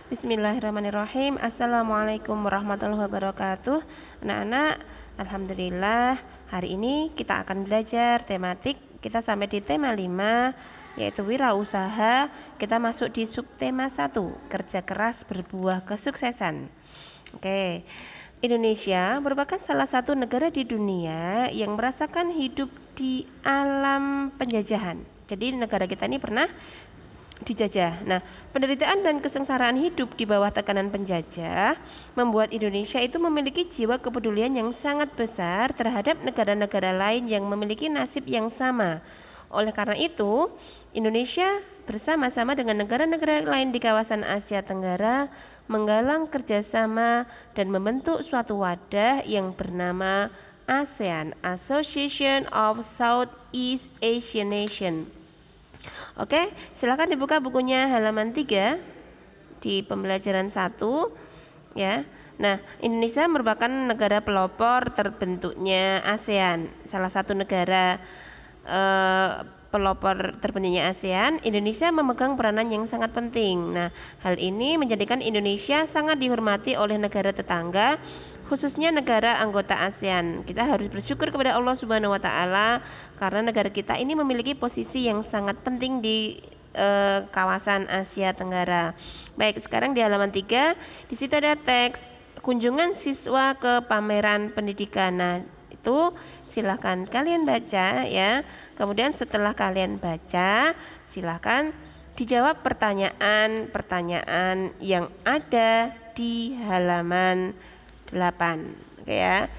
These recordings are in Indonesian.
Bismillahirrahmanirrahim. Assalamualaikum warahmatullahi wabarakatuh. Anak-anak, alhamdulillah hari ini kita akan belajar tematik. Kita sampai di tema 5 yaitu wirausaha. Kita masuk di subtema 1, kerja keras berbuah kesuksesan. Oke. Indonesia merupakan salah satu negara di dunia yang merasakan hidup di alam penjajahan. Jadi negara kita ini pernah dijajah. Nah, penderitaan dan kesengsaraan hidup di bawah tekanan penjajah membuat Indonesia itu memiliki jiwa kepedulian yang sangat besar terhadap negara-negara lain yang memiliki nasib yang sama. Oleh karena itu, Indonesia bersama-sama dengan negara-negara lain di kawasan Asia Tenggara menggalang kerjasama dan membentuk suatu wadah yang bernama ASEAN, Association of Southeast Asian Nation. Oke, silakan dibuka bukunya halaman 3 di pembelajaran 1 ya. Nah, Indonesia merupakan negara pelopor terbentuknya ASEAN. Salah satu negara pelopor terbentuknya ASEAN, Indonesia memegang peranan yang sangat penting. Nah, hal ini menjadikan Indonesia sangat dihormati oleh negara tetangga, khususnya negara anggota ASEAN. Kita harus bersyukur kepada Allah Subhanahu wa taala karena negara kita ini memiliki posisi yang sangat penting di kawasan Asia Tenggara. Baik, sekarang di halaman 3, di situ ada teks kunjungan siswa ke pameran pendidikan. Nah, itu silahkan kalian baca ya. Kemudian setelah kalian baca, silahkan dijawab pertanyaan-pertanyaan yang ada di halaman 8. Oke ya.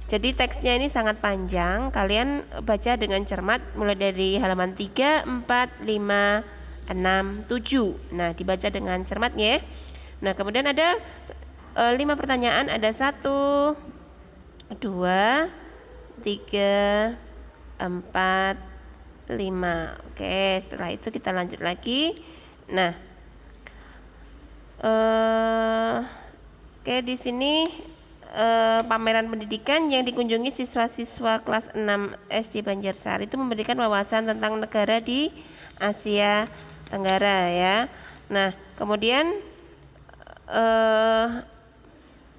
Jadi teksnya ini sangat panjang, kalian baca dengan cermat mulai dari halaman 3, 4, 5, 6, 7. Nah, dibaca dengan cermat ya. Nah, kemudian ada 5 pertanyaan, ada 1, 2, 3, 4, 5. Oke, setelah itu kita lanjut lagi. Nah, oke, di sini pameran pendidikan yang dikunjungi siswa-siswa kelas 6 SD Banjarsari itu memberikan wawasan tentang negara di Asia Tenggara ya. Nah, kemudian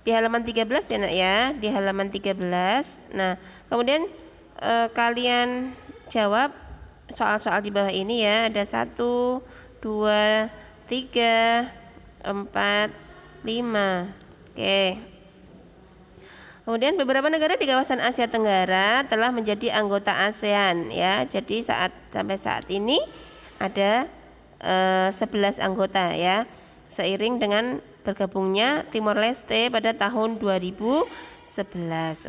di halaman 13 ya nak ya, di halaman 13. Nah, kemudian kalian jawab soal-soal di bawah ini ya. Ada 1, 2, 3, 4, 5. Oke. Kemudian beberapa negara di kawasan Asia Tenggara telah menjadi anggota ASEAN ya. Jadi sampai saat ini ada 11 anggota ya. Seiring dengan bergabungnya Timor Leste pada tahun 2011.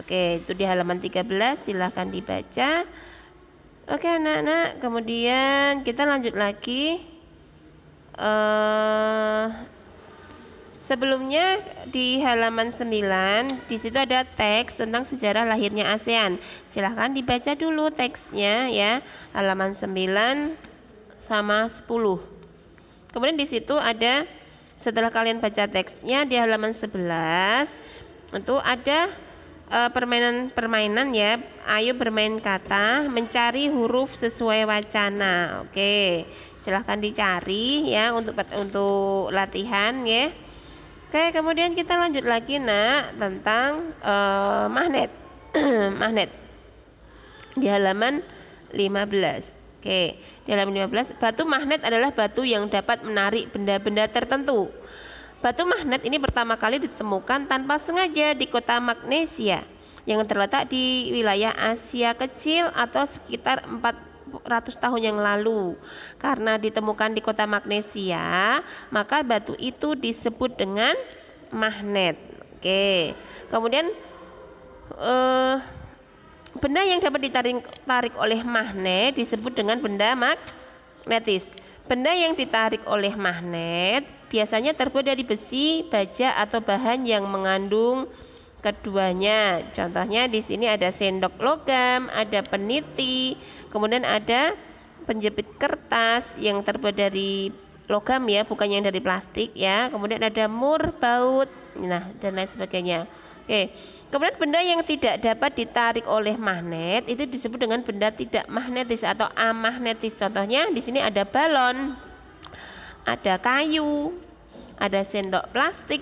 Oke, itu di halaman 13, silahkan dibaca. Oke anak-anak, kemudian kita lanjut lagi. Sebelumnya di halaman 9 di situ ada teks tentang sejarah lahirnya ASEAN. Silahkan dibaca dulu teksnya ya, halaman 9 sama 10. Kemudian di situ ada, setelah kalian baca teksnya di halaman 11 itu ada permainan-permainan ya. Ayo bermain kata, mencari huruf sesuai wacana. Oke, silahkan dicari ya untuk latihan ya. Oke, kemudian kita lanjut lagi nak tentang magnet. Magnet di halaman 15. Oke, di halaman 15, batu magnet adalah batu yang dapat menarik benda-benda tertentu. Batu magnet ini pertama kali ditemukan tanpa sengaja di kota Magnesia yang terletak di wilayah Asia Kecil atau sekitar 400 tahun yang lalu. Karena ditemukan di kota Magnesia, maka batu itu disebut dengan magnet. Oke. Kemudian benda yang dapat ditarik oleh magnet disebut dengan benda magnetis. Benda yang ditarik oleh magnet biasanya terbuat dari besi, baja atau bahan yang mengandung keduanya. Contohnya di sini ada sendok logam, ada peniti, kemudian ada penjepit kertas yang terbuat dari logam ya, bukan yang dari plastik ya. Kemudian ada mur, baut, nah dan lain sebagainya. Oke. Kemudian benda yang tidak dapat ditarik oleh magnet itu disebut dengan benda tidak magnetis atau amagnetis. Contohnya di sini ada balon, ada kayu, ada sendok plastik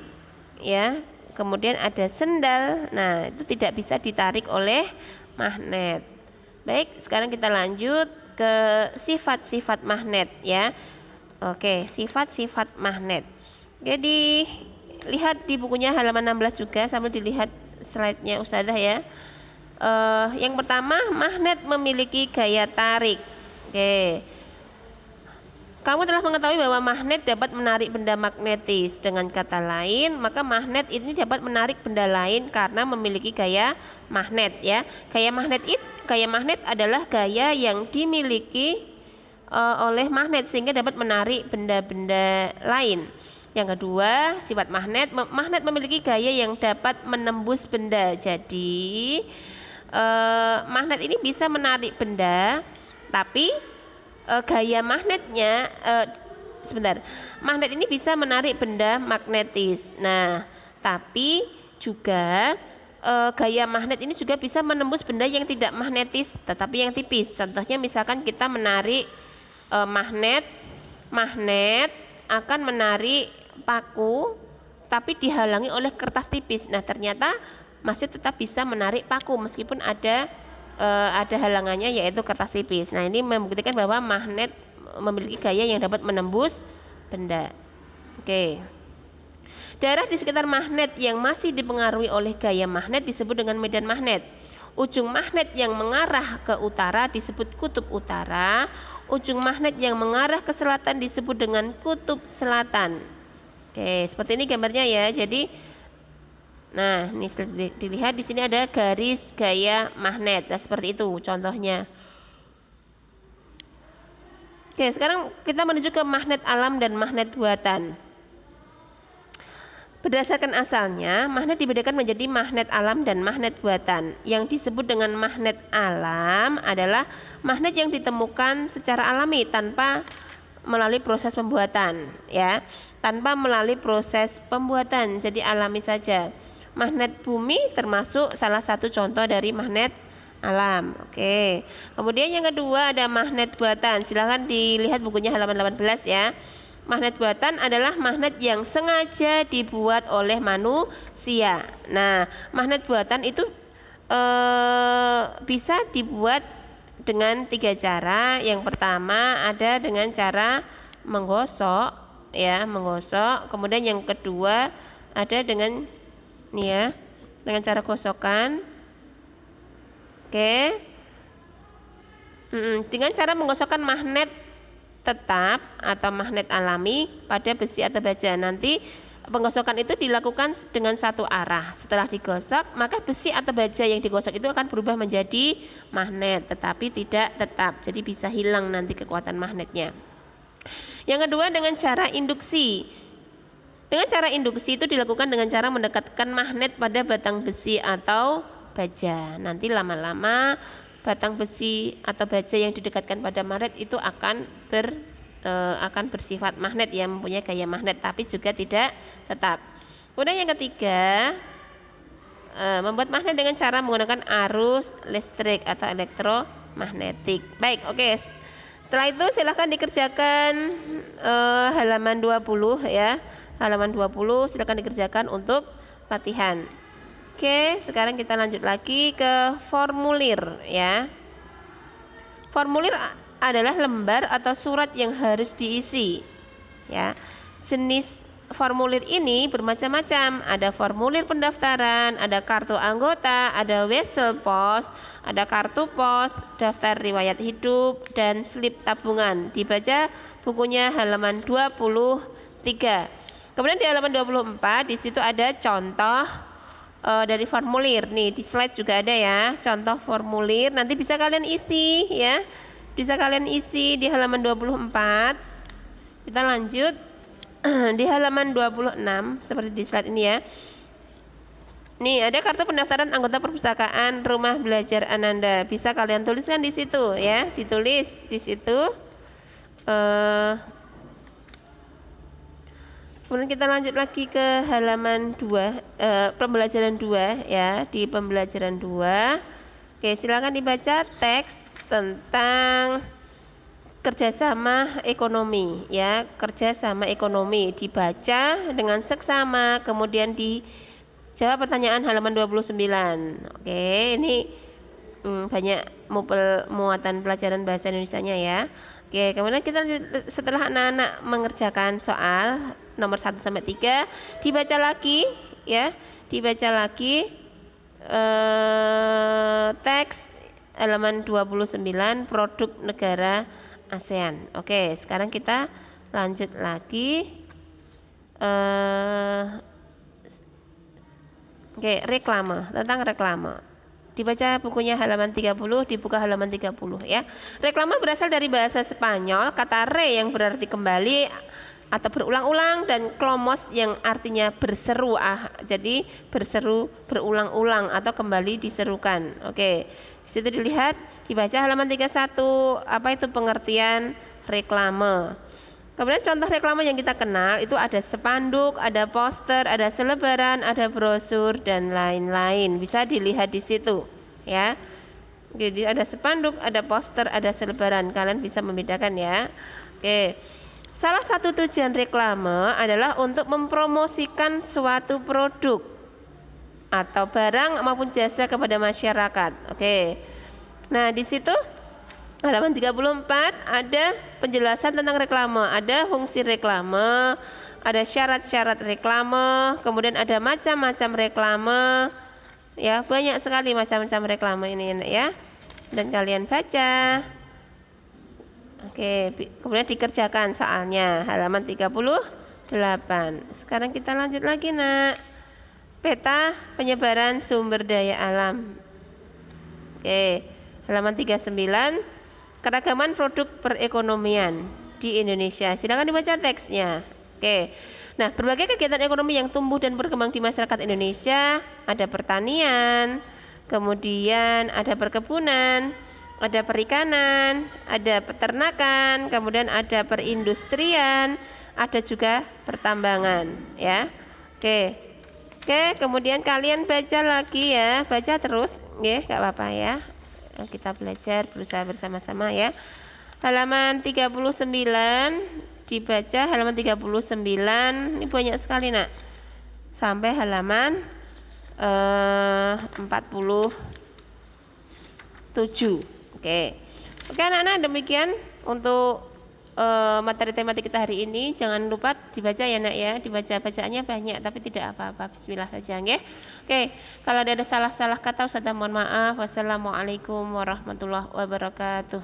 ya, kemudian ada sendal. Nah, itu tidak bisa ditarik oleh magnet. Baik, sekarang kita lanjut ke sifat-sifat magnet ya. Oke, sifat-sifat magnet. Jadi lihat di bukunya halaman 16 juga, sambil dilihat slide-nya Ustazah ya. Yang pertama, magnet memiliki gaya tarik. Oke. Kamu telah mengetahui bahwa magnet dapat menarik benda magnetis. Dengan kata lain, maka magnet ini dapat menarik benda lain karena memiliki gaya magnet ya. Gaya magnet adalah gaya yang dimiliki oleh magnet sehingga dapat menarik benda-benda lain. Yang kedua, sifat magnet memiliki gaya yang dapat menembus benda. Jadi magnet ini bisa menarik benda, tapi gaya magnetnya magnet ini bisa menarik benda magnetis. Nah, tapi juga gaya magnet ini juga bisa menembus benda yang tidak magnetis tetapi yang tipis. Contohnya misalkan kita menarik magnet akan menarik paku tapi dihalangi oleh kertas tipis. Nah, ternyata masih tetap bisa menarik paku meskipun ada halangannya, yaitu kertas tipis. Nah, ini membuktikan bahwa magnet memiliki gaya yang dapat menembus benda. Oke. Daerah di sekitar magnet yang masih dipengaruhi oleh gaya magnet disebut dengan medan magnet. Ujung magnet yang mengarah ke utara disebut kutub utara. Ujung magnet yang mengarah ke selatan disebut dengan kutub selatan. Oke, seperti ini gambarnya ya. Jadi nah, ini dilihat di sini ada garis gaya magnet. Nah, seperti itu contohnya. Oke, sekarang kita menuju ke magnet alam dan magnet buatan. Berdasarkan asalnya, magnet dibedakan menjadi magnet alam dan magnet buatan. Yang disebut dengan magnet alam adalah magnet yang ditemukan secara alami tanpa melalui proses pembuatan, ya. Tanpa melalui proses pembuatan, jadi alami saja. Magnet bumi termasuk salah satu contoh dari magnet alam. Oke. Kemudian yang kedua ada magnet buatan. Silahkan dilihat bukunya halaman 18 ya. Magnet buatan adalah magnet yang sengaja dibuat oleh manusia. Nah, magnet buatan itu bisa dibuat dengan 3 cara. Yang pertama ada dengan cara menggosok ya, menggosok. Kemudian yang kedua ada dengan nih ya, dengan cara gosokan. Oke. Dengan cara menggosokkan magnet tetap atau magnet alami pada besi atau baja. Nanti penggosokan itu dilakukan dengan satu arah. Setelah digosok, maka besi atau baja yang digosok itu akan berubah menjadi magnet, tetapi tidak tetap. Jadi bisa hilang nanti kekuatan magnetnya. Yang kedua dengan cara induksi. Dengan cara induksi itu dilakukan dengan cara mendekatkan magnet pada batang besi atau baja. Nanti lama-lama batang besi atau baja yang didekatkan pada magnet itu akan bersifat magnet yang mempunyai gaya magnet, tapi juga tidak tetap. Kemudian yang ketiga, membuat magnet dengan cara menggunakan arus listrik atau elektromagnetik. Baik, oke. Setelah itu silahkan dikerjakan halaman 20 ya. Halaman 20 silakan dikerjakan untuk latihan. Oke, sekarang kita lanjut lagi ke formulir ya. Formulir adalah lembar atau surat yang harus diisi ya. Jenis formulir ini bermacam-macam. Ada formulir pendaftaran, ada kartu anggota, ada wesel pos, ada kartu pos, daftar riwayat hidup, dan slip tabungan. Dibaca bukunya halaman 23. Kemudian di halaman 24 di situ ada contoh dari formulir. Nih di slide juga ada ya, contoh formulir. Nanti bisa kalian isi ya. Bisa kalian isi di halaman 24. Kita lanjut di halaman 26 seperti di slide ini ya. Nih ada kartu pendaftaran anggota perpustakaan Rumah Belajar Ananda. Bisa kalian tuliskan di situ ya, ditulis di situ. Kemudian kita lanjut lagi ke halaman 2, pembelajaran 2 ya. Di pembelajaran 2, oke, silakan dibaca teks tentang kerjasama ekonomi ya, kerjasama ekonomi dibaca dengan seksama, kemudian dijawab pertanyaan halaman 29. Oke, ini banyak muatan pelajaran bahasa Indonesianya ya. Oke, kemudian kita setelah anak-anak mengerjakan soal nomor 1 sampai 3, dibaca lagi ya, dibaca lagi teks halaman 29 produk negara ASEAN. Oke, sekarang kita lanjut lagi. Oke, reklame, tentang reklame. Dibaca bukunya halaman 30, dibuka halaman 30 ya. Reklame berasal dari bahasa Spanyol, kata re yang berarti kembali atau berulang-ulang, dan klomos yang artinya berseru. Jadi berseru berulang-ulang atau kembali diserukan. Oke. Di situ dilihat, dibaca halaman 31, apa itu pengertian reklame. Kemudian contoh reklame yang kita kenal itu ada spanduk, ada poster, ada selebaran, ada brosur dan lain-lain. Bisa dilihat di situ, ya. Jadi ada spanduk, ada poster, ada selebaran. Kalian bisa membedakan ya. Oke. Salah satu tujuan reklame adalah untuk mempromosikan suatu produk atau barang maupun jasa kepada masyarakat. Oke. Nah, di situ halaman 34 ada penjelasan tentang reklame, ada fungsi reklame, ada syarat-syarat reklame, kemudian ada macam-macam reklame. Ya, banyak sekali macam-macam reklame ini ya. Dan kalian baca. Oke, kemudian dikerjakan soalnya halaman 38. Sekarang kita lanjut lagi, Nak. Peta penyebaran sumber daya alam. Oke, halaman 39. Keragaman produk perekonomian di Indonesia. Silakan dibaca teksnya. Oke. Nah, berbagai kegiatan ekonomi yang tumbuh dan berkembang di masyarakat Indonesia, ada pertanian, kemudian ada perkebunan, ada perikanan, ada peternakan, kemudian ada perindustrian, ada juga pertambangan, ya. Oke. Oke, kemudian kalian baca lagi ya, baca terus, ya, nggak apa-apa ya. Kita belajar berusaha bersama-sama ya. Halaman 39 dibaca, halaman 39 ini banyak sekali, Nak, sampai halaman 47. Oke anak-anak, demikian untuk materi tematik kita hari ini. Jangan lupa dibaca ya, Nak ya. Dibaca, bacaannya banyak tapi tidak apa-apa, bismillah saja nggih. Oke, kalau ada salah-salah kata Ustazah mohon maaf. Wassalamualaikum warahmatullahi wabarakatuh.